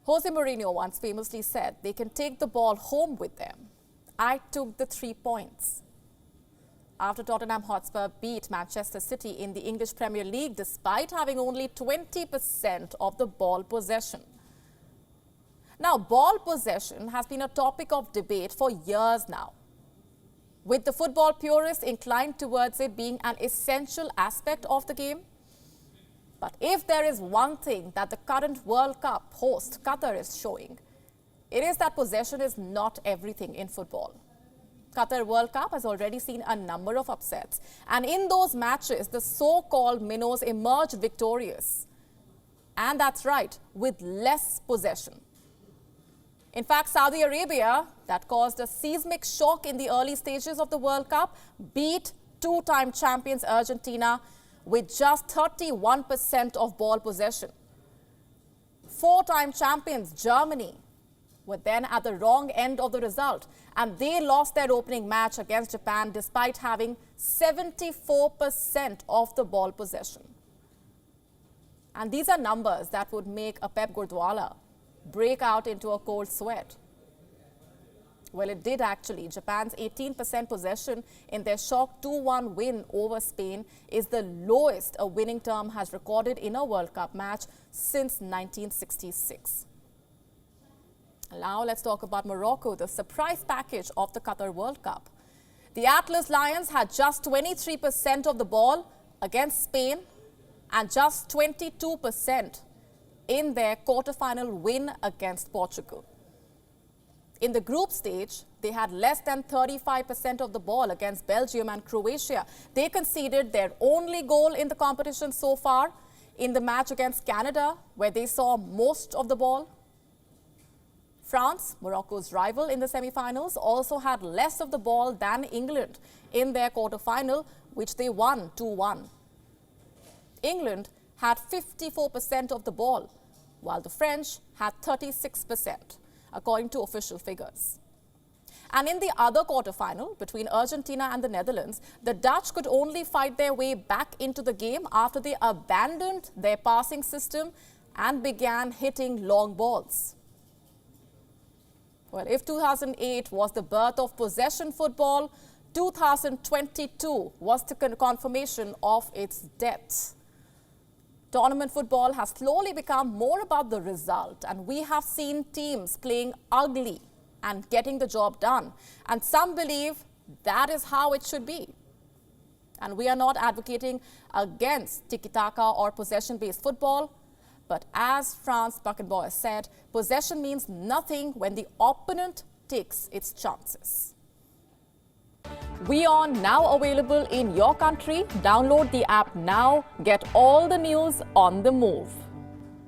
Jose Mourinho once famously said, they can take the ball home with them. I took the 3 points. After Tottenham Hotspur beat Manchester City in the English Premier League despite having only 20% of the ball possession. Now, ball possession has been a topic of debate for years now, with the football purists inclined towards it being an essential aspect of the game. But if there is one thing that the current World Cup host Qatar is showing, it is that possession is not everything in football. Qatar World Cup has already seen a number of upsets, and in those matches, the so-called minnows emerged victorious. And that's right, with less possession. In fact, Saudi Arabia, that caused a seismic shock in the early stages of the World Cup, beat two-time champions Argentina with just 31% of ball possession. Four-time champions Germany were then at the wrong end of the result, and they lost their opening match against Japan despite having 74% of the ball possession. And these are numbers that would make a Pep Guardiola break out into a cold sweat. Well, it did actually. Japan's 18% possession in their shock 2-1 win over Spain is the lowest a winning term has recorded in a World Cup match since 1966. Now let's talk about Morocco, the surprise package of the Qatar World Cup. The Atlas Lions had just 23% of the ball against Spain and just 22% in their quarter-final win against Portugal. In the group stage, they had less than 35% of the ball against Belgium and Croatia. They conceded their only goal in the competition so far in the match against Canada, where they saw most of the ball. France, Morocco's rival in the semi-finals, also had less of the ball than England in their quarter-final, which they won 2-1. England had 54% of the ball, while the French had 36%, according to official figures. And in the other quarterfinal, between Argentina and the Netherlands, the Dutch could only fight their way back into the game after they abandoned their passing system and began hitting long balls. Well, if 2008 was the birth of possession football, 2022 was the confirmation of its death. Tournament football has slowly become more about the result, and we have seen teams playing ugly and getting the job done. And some believe that is how it should be. And we are not advocating against tiki-taka or possession-based football, but as Franz Beckenbauer said, possession means nothing when the opponent takes its chances. WION now available in your country. Download the app now. Get all the news on the move.